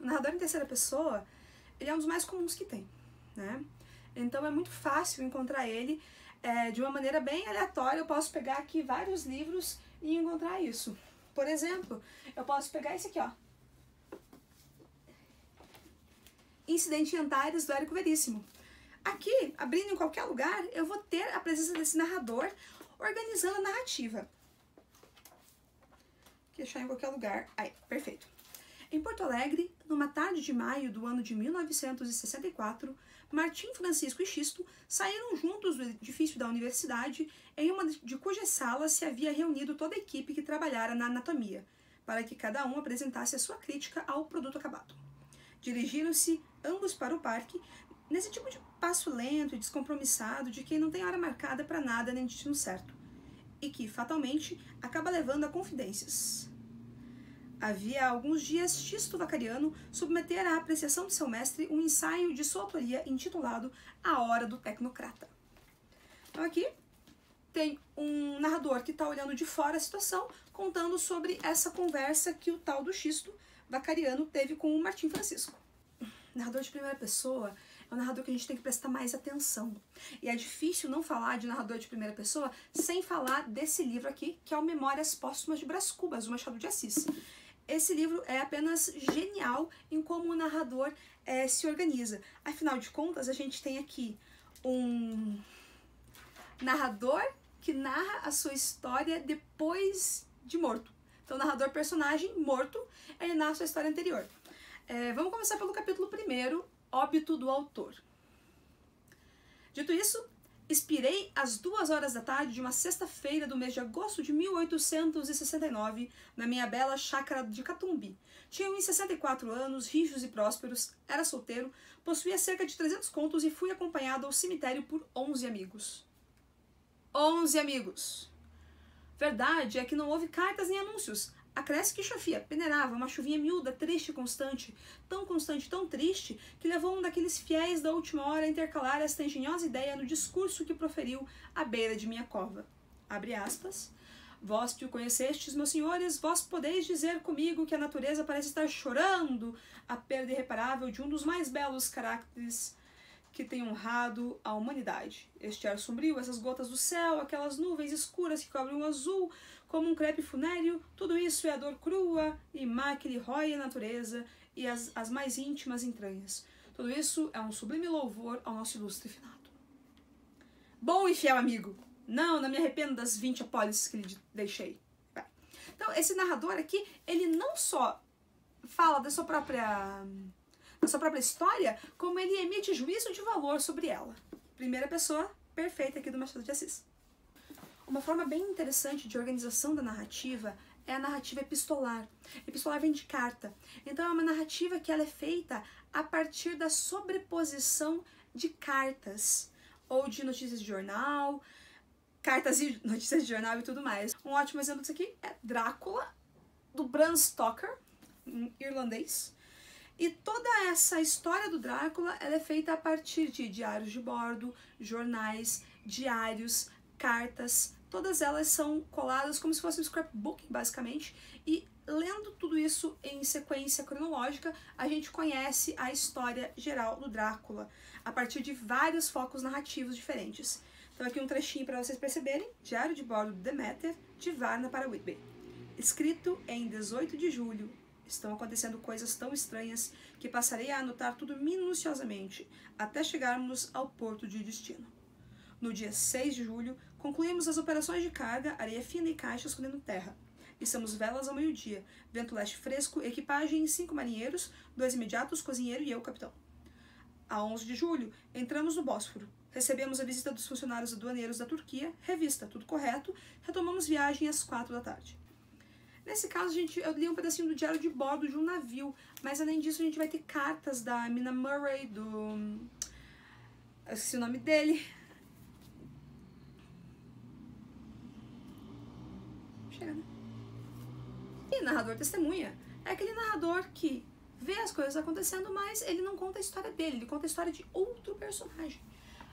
O narrador em terceira pessoa, ele é um dos mais comuns que tem, né? Então é muito fácil encontrar ele de uma maneira bem aleatória. Eu posso pegar aqui vários livros e encontrar isso. Por exemplo, eu posso pegar esse aqui, ó. Incidente em Antares, do Érico Veríssimo. Aqui, abrindo em qualquer lugar, eu vou ter a presença desse narrador organizando a narrativa. Vou deixar em qualquer lugar. Aí, perfeito. Em Porto Alegre, numa tarde de maio do ano de 1964, Martim, Francisco e Xisto saíram juntos do edifício da universidade em uma de cujas salas se havia reunido toda a equipe que trabalhara na anatomia, para que cada um apresentasse a sua crítica ao produto acabado. Dirigiram-se ambos para o parque, nesse tipo de passo lento e descompromissado de quem não tem hora marcada para nada nem destino certo, e que, fatalmente, acaba levando a confidências. Havia alguns dias, Xisto Vacariano submetera à apreciação de seu mestre um ensaio de sua autoria intitulado A Hora do Tecnocrata. Então aqui tem um narrador que está olhando de fora a situação, contando sobre essa conversa que o tal do Xisto Vacariano teve com o Martim Francisco. Narrador de primeira pessoa é um narrador que a gente tem que prestar mais atenção. E é difícil não falar de narrador de primeira pessoa sem falar desse livro aqui, que é o Memórias Póstumas de Brás Cubas, do Machado de Assis. Esse livro é apenas genial em como o narrador se organiza. Afinal de contas, a gente tem aqui um narrador que narra a sua história depois de morto. Então, o narrador personagem morto, ele narra a sua história anterior. Vamos começar pelo capítulo 1º, Óbito do Autor. Dito isso, expirei às 2h da tarde de uma sexta-feira do mês de agosto de 1869, na minha bela chácara de Catumbi. Tinha uns 64 anos, rijos e prósperos, era solteiro, possuía cerca de 300 contos e fui acompanhado ao cemitério por 11 amigos. 11 amigos! Verdade é que não houve cartas nem anúncios. Acresce que chofia, peneirava, uma chuvinha miúda, triste e constante, tão triste, que levou um daqueles fiéis da última hora a intercalar esta engenhosa ideia no discurso que proferiu à beira de minha cova. Abre aspas. Vós que o conhecestes, meus senhores, vós podeis dizer comigo que a natureza parece estar chorando a perda irreparável de um dos mais belos caracteres que tem honrado a humanidade. Este ar sombrio, essas gotas do céu, aquelas nuvens escuras que cobrem o azul, como um crepe funéreo, tudo isso é a dor crua e má que lhe rói a natureza e as mais íntimas entranhas. Tudo isso é um sublime louvor ao nosso ilustre finado. Bom e fiel amigo, não me arrependo das 20 apólices que lhe deixei. Então, esse narrador aqui, ele não só fala da sua própria história, como ele emite juízo de valor sobre ela. Primeira pessoa perfeita aqui do Machado de Assis. Uma forma bem interessante de organização da narrativa é a narrativa epistolar. Epistolar vem de carta. Então é uma narrativa que ela é feita a partir da sobreposição de cartas, ou de notícias de jornal, cartas e notícias de jornal e tudo mais. Um ótimo exemplo disso aqui é Drácula, do Bram Stoker, irlandês. E toda essa história do Drácula ela é feita a partir de diários de bordo, jornais, diários, cartas, todas elas são coladas como se fosse um scrapbook, basicamente, e lendo tudo isso em sequência cronológica, a gente conhece a história geral do Drácula, a partir de vários focos narrativos diferentes. Então aqui um trechinho para vocês perceberem, Diário de Bordo do Deméter, de Varna para Whitby. Escrito em 18 de julho, estão acontecendo coisas tão estranhas que passarei a anotar tudo minuciosamente, até chegarmos ao porto de destino. No dia 6 de julho, concluímos as operações de carga, areia fina e caixas colhendo terra. Içamos velas ao meio-dia, vento leste fresco, equipagem em 5 marinheiros, 2 imediatos, cozinheiro e eu, capitão. A 11 de julho, entramos no Bósforo. Recebemos a visita dos funcionários aduaneiros da Turquia, revista, tudo correto, retomamos viagem às 4 da tarde. Nesse caso, eu li um pedacinho do diário de bordo de um navio, mas além disso a gente vai ter cartas da Mina Murray, eu esqueci o nome dele. Chega, né? E narrador testemunha é aquele narrador que vê as coisas acontecendo, mas ele não conta a história dele, ele conta a história de outro personagem.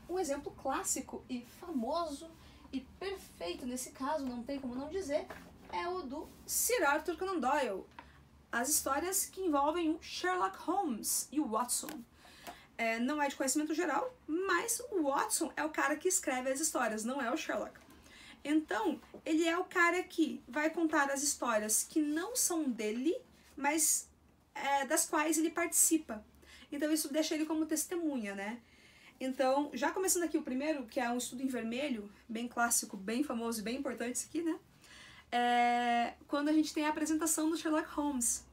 Um exemplo clássico e famoso e perfeito nesse caso, não tem como não dizer, é o do Sir Arthur Conan Doyle. as histórias que envolvem o Sherlock Holmes e o Watson. Não é de conhecimento geral, mas o Watson é o cara que escreve as histórias, não é o Sherlock. Então, ele é o cara que vai contar as histórias que não são dele, mas das quais ele participa. Então, isso deixa ele como testemunha, né? Então, já começando aqui o primeiro, que é um estudo em vermelho, bem clássico, bem famoso e bem importante isso aqui, né? Quando a gente tem a apresentação do Sherlock Holmes.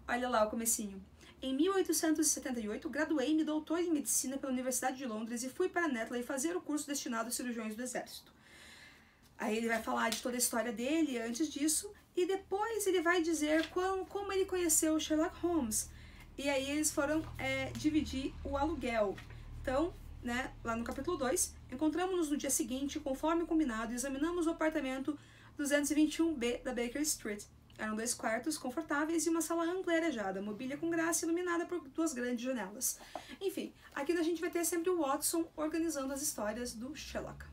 Olha lá o comecinho. Em 1878, graduei-me doutor em medicina pela Universidade de Londres e fui para Netley fazer o curso destinado aos cirurgiões do exército. Aí ele vai falar de toda a história dele antes disso, e depois ele vai dizer como ele conheceu o Sherlock Holmes. E aí eles foram dividir o aluguel. Então, né, lá no capítulo 2, encontramos-nos no dia seguinte, conforme combinado, e examinamos o apartamento 221B da Baker Street. Eram 2 quartos confortáveis e uma sala ampla e arejada, mobília com graça iluminada por 2 grandes janelas. Enfim, aqui a gente vai ter sempre o Watson organizando as histórias do Sherlock.